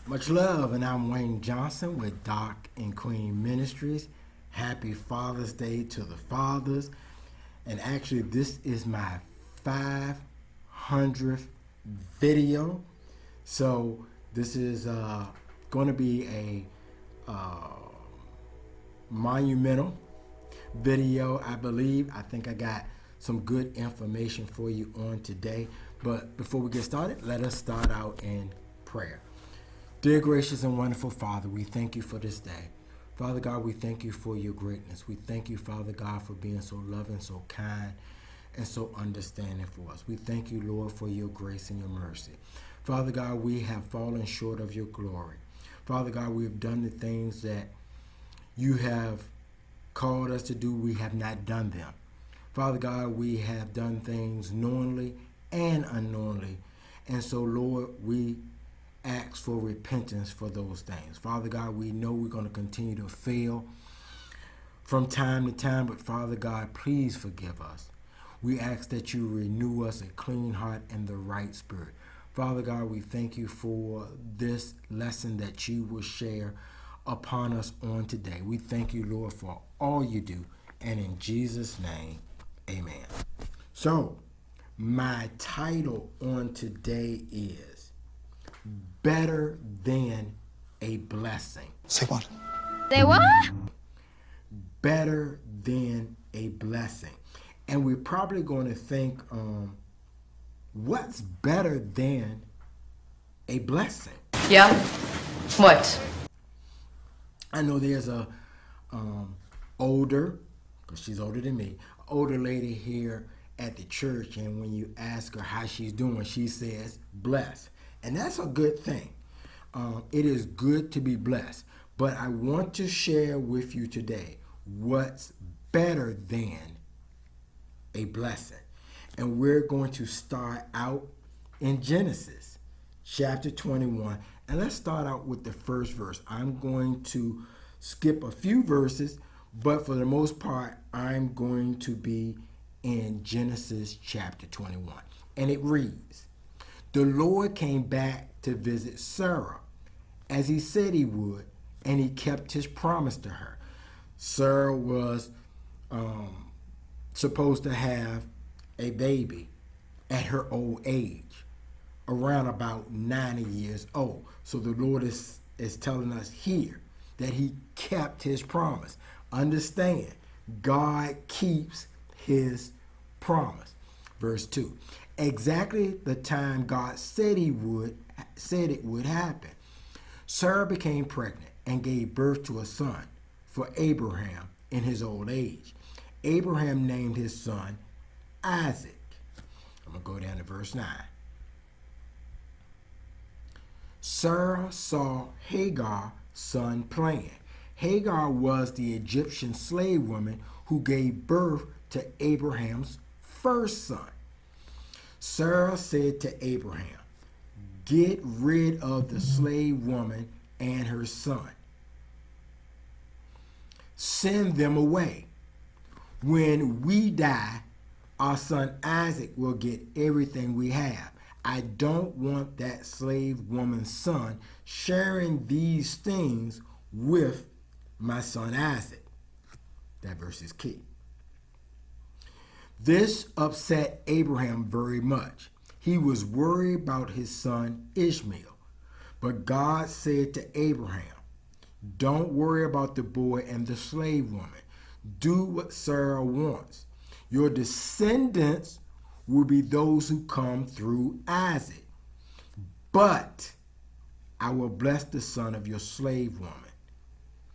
Much love, and I'm Wayne Johnson with Doc and Queen Ministries. Happy Father's Day to the fathers. And actually, this is my 500th video. So, this is going to be a monumental video, I believe. I think I got some good information for you on today. But before we get started, let us start out in prayer. Dear gracious and wonderful Father, we thank you for this day. Father God, we thank you for your greatness. We thank you, Father God, for being so loving, so kind, and so understanding for us. We thank you, Lord, for your grace and your mercy. Father God, we have fallen short of your glory. Father God, we have done the things that you have called us to do. We have not done them. Father God, we have done things knowingly and unknowingly. And so, Lord, we ask for repentance for those things. Father God, we know we're going to continue to fail from time to time, but Father God, please forgive us. We ask that you renew us a clean heart and the right spirit. Father God, we thank you for this lesson that you will share upon us on today. We thank you, Lord, for all you do, and in Jesus' name, amen. So, my title on today is Better Than a Blessing. Say what? Say what? Better than a blessing. And we're probably going to think, what's better than a blessing? Yeah. What? I know there's a older, because she's older than me, older lady here at the church, and when you ask her how she's doing, she says blessed. And that's a good thing. It is good to be blessed. But I want to share with you today what's better than a blessing. And we're going to start out in Genesis chapter 21. And let's start out with the first verse. I'm going to skip a few verses, but for the most part, I'm going to be in Genesis chapter 21. And it reads, "The Lord came back to visit Sarah, as he said he would, and he kept his promise to her." Sarah was supposed to have a baby at her old age, around about 90 years old. So the Lord is telling us here that he kept his promise. Understand, God keeps his promise. Verse 2. Exactly the time God said it would happen, Sarah became pregnant and gave birth to a son for Abraham in his old age. Abraham named his son Isaac. I'm going to go down to verse 9. Sarah saw Hagar's son playing. Hagar was the Egyptian slave woman who gave birth to Abraham's first son. Sarah said to Abraham, "Get rid of the slave woman and her son. Send them away. When we die, our son Isaac will get everything we have. I don't want that slave woman's son sharing these things with my son Isaac." That verse is key. This upset Abraham very much. He was worried about his son Ishmael. But God said to Abraham, "Don't worry about the boy and the slave woman. Do what Sarah wants. Your descendants will be those who come through Isaac. But I will bless the son of your slave woman.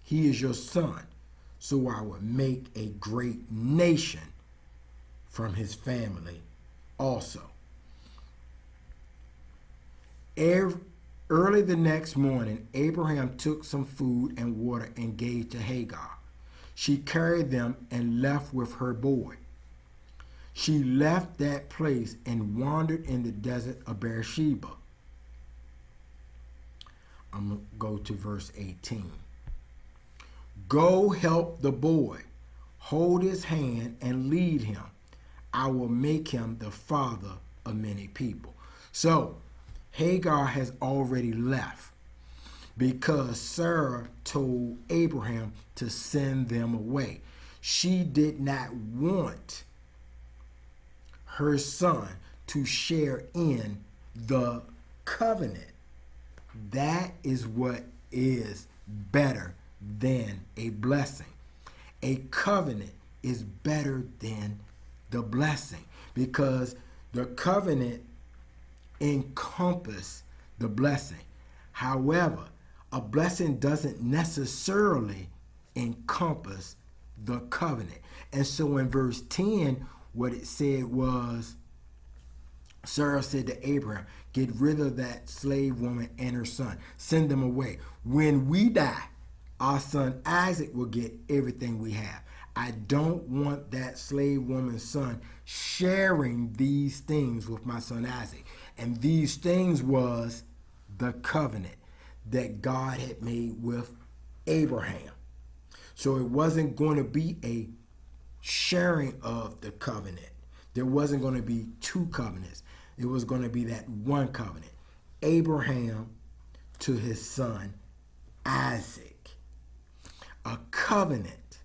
He is your son, so I will make a great nation from his family also." Early the next morning, Abraham took some food and water and gave to Hagar. She carried them and left with her boy. She left that place and wandered in the desert of Beersheba. I'm going to go to verse 18. "Go help the boy. Hold his hand and lead him. I will make him the father of many people." So Hagar has already left. because Sarah told Abraham to send them away. She did not want her son to share in the covenant. That is what is better than a blessing. A covenant is better than the blessing because the covenant encompasses the blessing. However, a blessing doesn't necessarily encompass the covenant. And so in verse 10, what it said was, Sarah said to Abraham, get rid of that slave woman and her son. Send them away. When we die, our son Isaac will get everything we have. I don't want that slave woman's son sharing these things with my son Isaac. And these things was the covenant that God had made with Abraham. So it wasn't going to be a sharing of the covenant. There wasn't going to be two covenants. It was going to be that one covenant. Abraham to his son Isaac. A covenant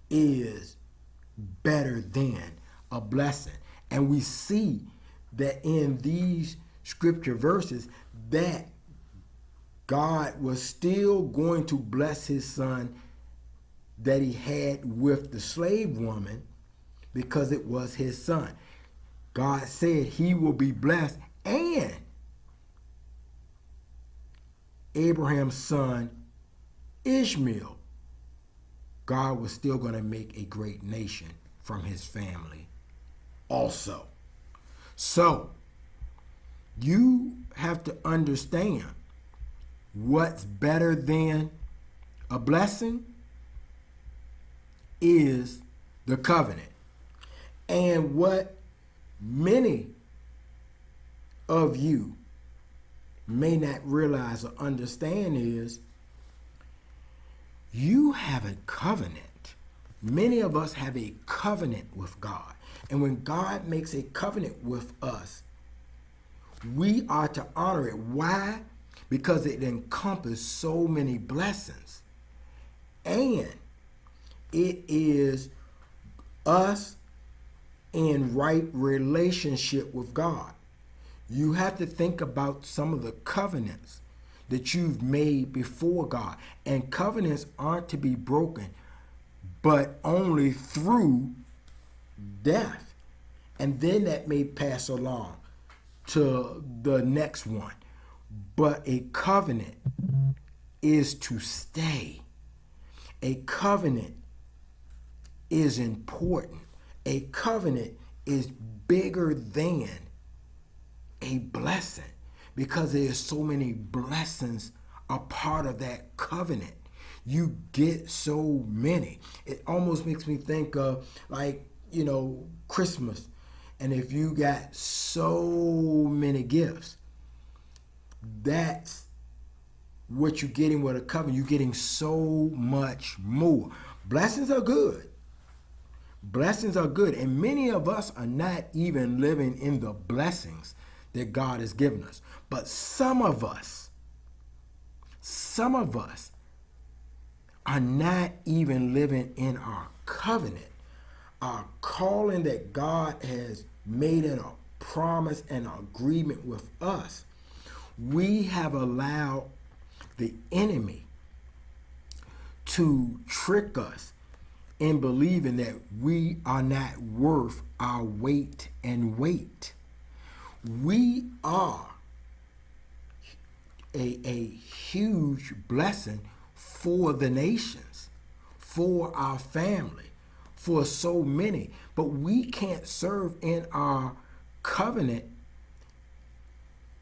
is better than a blessing. And we see that in these scripture verses that God was still going to bless his son that he had with the slave woman because it was his son. God said he will be blessed, and Abraham's son Ishmael, God was still going to make a great nation from his family also. So you have to understand what's better than a blessing is the covenant. And what many of you may not realize or understand is you have a covenant. Many of us have a covenant with God. And when God makes a covenant with us, we are to honor it. Why? Because it encompasses so many blessings. And it is us in right relationship with God. You have to think about some of the covenants that you've made before God. And covenants aren't to be broken, but only through death. And then that may pass along to the next one. But a covenant is to stay. A covenant is important. A covenant is bigger than a blessing because there's so many blessings a part of that covenant. You get so many. It almost makes me think of Christmas. And if you got so many gifts, that's what you're getting with a covenant. You're getting so much more. Blessings are good. Blessings are good. And many of us are not even living in the blessings that God has given us. But some of us are not even living in our covenant, our calling that God has made in a promise and agreement with us. We have allowed the enemy to trick us in believing that we are not worth our weight and weight. We are a huge blessing for the nations, for our family, for so many. But we can't serve in our covenant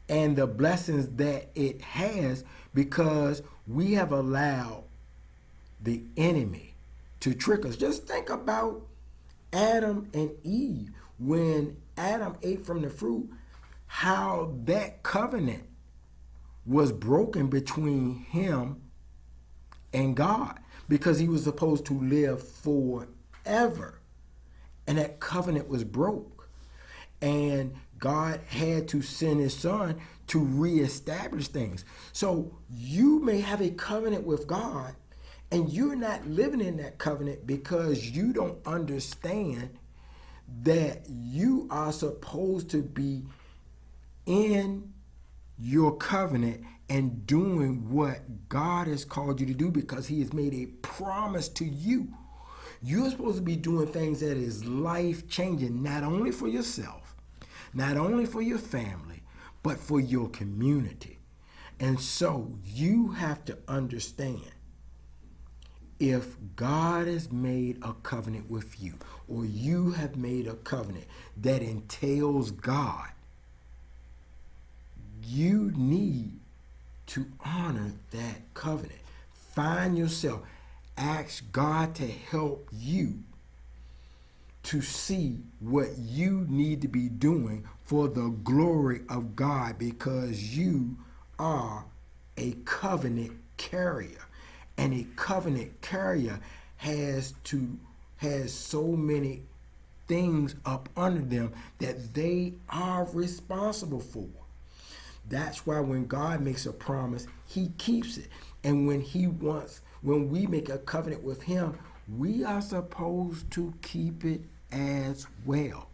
and the blessings that it has because we have allowed the enemy to trick us. Just think about Adam and Eve. When Adam ate from the fruit, how that covenant was broken between him and God because he was supposed to live forever. And that covenant was broke. And God had to send his son to reestablish things. So you may have a covenant with God and you're not living in that covenant because you don't understand that you are supposed to be in your covenant and doing what God has called you to do because he has made a promise to you. You're supposed to be doing things that is life-changing, not only for yourself, not only for your family, but for your community. And so you have to understand, if God has made a covenant with you, or you have made a covenant that entails God, you need to honor that covenant. Find yourself. Ask God to help you to see what you need to be doing for the glory of God, because you are a covenant carrier. And a covenant carrier has so many things up under them that they are responsible for. That's why when God makes a promise, he keeps it. And when we make a covenant with him, we are supposed to keep it as well.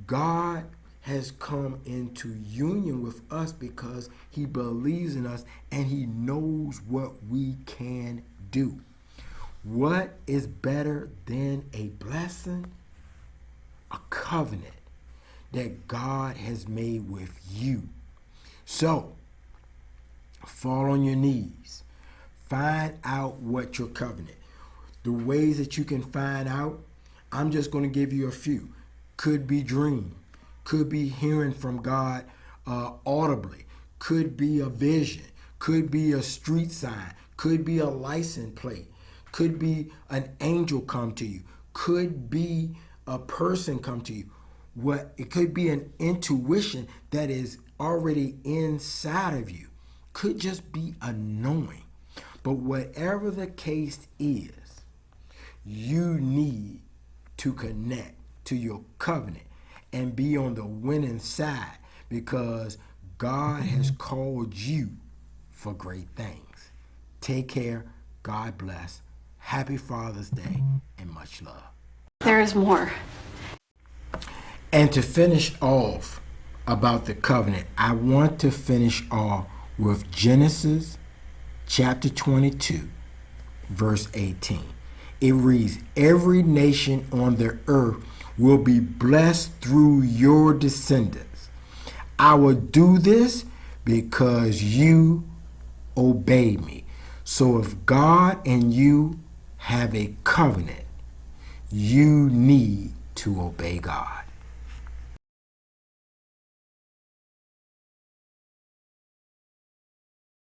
God has come into union with us because he believes in us and he knows what we can do. What is better than a blessing? A covenant that God has made with you. So, fall on your knees. Find out what your covenant. The ways that you can find out, I'm just going to give you a few. Could be dream. Could be hearing from God audibly. Could be a vision. Could be a street sign. Could be a license plate. Could be an angel come to you. Could be a person come to you. It could be an intuition that is already inside of you. Could just be a knowing. But whatever the case is, you need to connect to your covenant and be on the winning side, because God has called you for great things. Take care. God bless. Happy Father's Day and much love. There is more. And to finish off about the covenant, I want to finish off with Genesis chapter 22, verse 18. It reads, every nation on the earth will be blessed through your descendants. I will do this because you obey me. So if God and you have a covenant, you need to obey God.